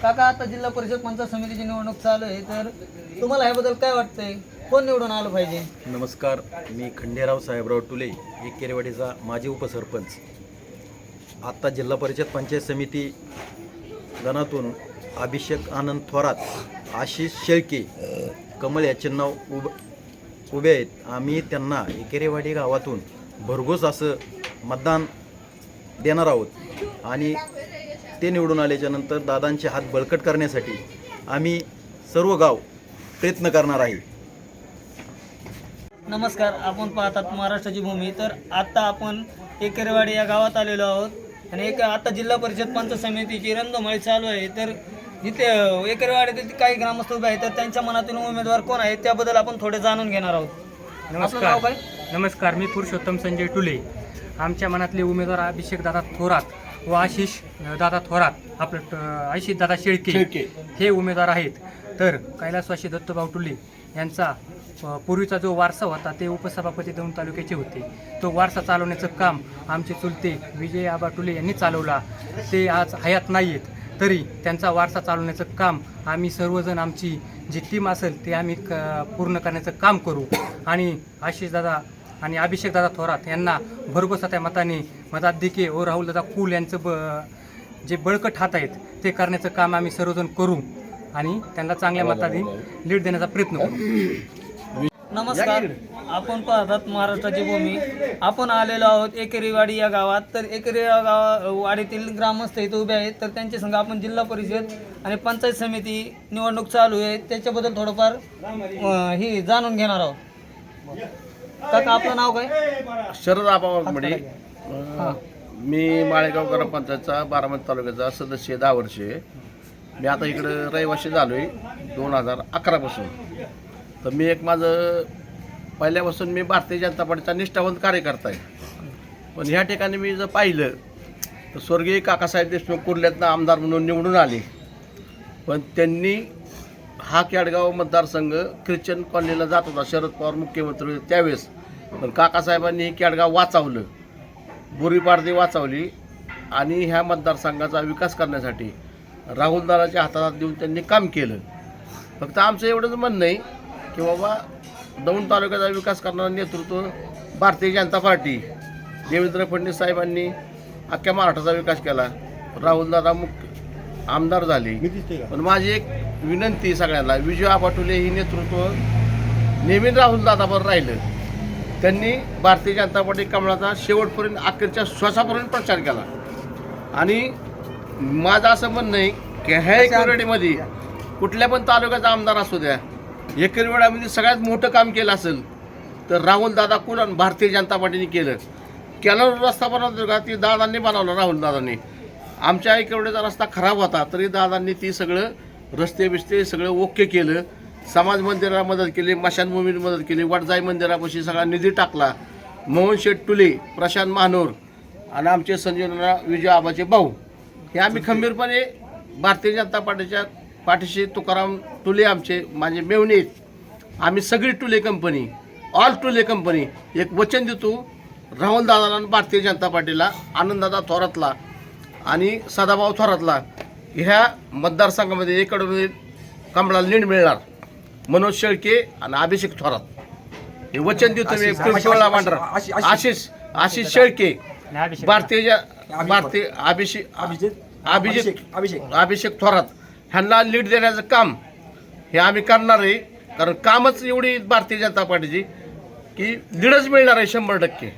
काका, आता जिल्हा परिषद पंचायत समितीची निवडणूक चालू आहे, तर तुम्हाला ह्याबद्दल काय वाटतंय? कोण निवडून आलं पाहिजे? नमस्कार, मी खंडेराव साहेबराव टुले, एकेरेवाडीचा माजी उपसरपंच. आत्ता जिल्हा परिषद पंचायत समिती गणातून अभिषेक आनंद थोरात, आशिष शेळके कमळ या चिन्हावर उभे आहेत. आम्ही त्यांना एकेरेवाडी गावातून भरघोस असं मतदान देणार आहोत आणि ते निवडून आल्याच्या नंतर दादांचे हात बळकट करण्यासाठी आम्ही सर्व गाव प्रयत्न करणार आहे. नमस्कार, आपण पाहतात महाराष्ट्राची भूमी. तर आता आपण एकेरेवाडी या गावात आलेलो आहोत आणि आता जिल्हा परिषद पंचायत समितीची रणधुमाळी चालू आहे. तर जिथे एकेरेवाडीतील काही ग्रामस्थ उभे आहेत, तर त्यांच्या मनातील उमेदवार कोण आहेत त्याबद्दल आपण थोडे जाणून घेणार आहोत. आपलं नाव काय? नमस्कार, मी पुरुषोत्तम संजय टुले. आमच्या मनातले उमेदवार अभिषेक दादा थोरात व आशिष दादा थोरात, आशिष दादा शेळके हे उमेदवार आहेत. तर कैलासवासी दत्तूभाऊ टुले यांचा पूर्वीचा जो वारसा होता ते उपसभापती दौंड तालुक्याचे होते. तो वारसा चालवण्याचं काम आमचे चुलते विजय आबा टुले यांनी चालवला. ते आज हयात नाही आहेत, तरी त्यांचा वारसा चालवण्याचं काम आम्ही सर्वजण, आमची जी टीम असेल ते आम्ही पूर्ण करण्याचं काम करू आणि आशिष दादा आणि अभिषेक दादा थोरात यांना भरघोस त्या मताने मताधिक्य व राहुल दादा कुल यांचं जे बळकट हात आहेत ते करण्याचं काम आम्ही सर्वजण करू आणि त्यांना चांगल्या मताने लीड देण्याचा प्रयत्न करू. नमस्कार, आपण पाहतात महाराष्ट्राची भूमी. आपण आलेलो आहोत एकेरेवाडी या गावात. तर वाडीतील ग्रामस्थ इथे उभे आहेत, तर त्यांच्या संग आपण जिल्हा परिषद आणि पंचायत समिती निवडणूक चालू आहे त्याच्याबद्दल थोडंफार ही जाणून घेणार आहोत. काका, आपलं नाव काय? शरद आबावडे. मी माळेगाव ग्रामपंचायतचा बारामती तालुक्याचा सदस्य 10 वर्षे. मी आता इकडं रहिवासी झालो आहे 2011 पासून. तर मी माझं पहिल्यापासून मी भारतीय जनता पार्टीचा निष्ठावंत कार्यकर्ता आहे. पण ह्या ठिकाणी मी जर पाहिलं तर स्वर्गीय काकासाहेब देशमुख कुर्ल्यातनं आमदार म्हणून निवडून आले, पण त्यांनी हा केडगाव मतदारसंघ ख्रिश्चन कॉलनीला जात होता. शरद पवार मुख्यमंत्री होते त्यावेळेस, पण काकासाहेबांनी हे केडगाव वाचवलं, बुरी पारदी वाचवली आणि ह्या मतदारसंघाचा विकास करण्यासाठी राहुलदाराच्या हातात देऊन त्यांनी काम केलं. फक्त आमचं एवढंच म्हणणं आहे की बाबा, दौंड तालुक्याचा विकास करणारं नेतृत्व भारतीय जनता पार्टी, देवेंद्र फडणवीस साहेबांनी अख्ख्या महाराष्ट्राचा विकास केला. राहुलदादा आमदार झाले. पण माझी एक विनंती सगळ्यांना, विजय आबा टुले ही नेतृत्व नेहमी राहुलदादावर राहिलं. त्यांनी भारतीय जनता पार्टी कमळाचा शेवटपर्यंत, अखेरच्या श्वासापर्यंत प्रचार केला. आणि माझं असं म्हणणं आहे की ह्या एकेरेवाडीमध्ये कुठल्या पण तालुक्याचा आमदार असू द्या, एकेरेवाडीमध्ये सगळ्यात मोठं काम केलं असेल तर राहुलदादा कुल आणि भारतीय जनता पार्टीने केलं. कॅनल रस्ता बनवतो का, ती दादांनी बनवला. राहुलदादांनी आमच्या एकेरेवाडीचा रस्ता खराब होता तरी दादांनी ती सगळं रस्ते बिस्ते सगळं ओके केलं. समाज मंदिराला मदत केली, मशानभूमीला मदत केली, वडजाई मंदिरापाशी सगळा निधी टाकला. मोहन शेठ टुले, प्रशांत महानोर आणि आमचे संजय विजय आबाचे भाऊ हे आम्ही खंबीरपणे भारतीय जनता पार्टीच्या पाठीशी, तुकाराम टुले आमचे माझे मेवणे आहेत. आम्ही सगळी टुले कंपनी, ऑल टुले कंपनी एक वचन देतो राहुलदादाला आणि भारतीय जनता पार्टीला, आनंददादा थोरातला आणि सदाभाऊ थोरातला, ह्या मतदारसंघामध्ये एकडे कमळाला लीड मिळणार. मनोज शेळके आणि अभिषेक थोरात हे वचन देतो मी. आशिष शेळके, भारतीय अभिषेक थोरात ह्यांना लीड देण्याचं काम हे आम्ही करणार आहे. कारण कामच एवढी भारतीय जनता पार्टीची की लीडच मिळणार आहे 100%.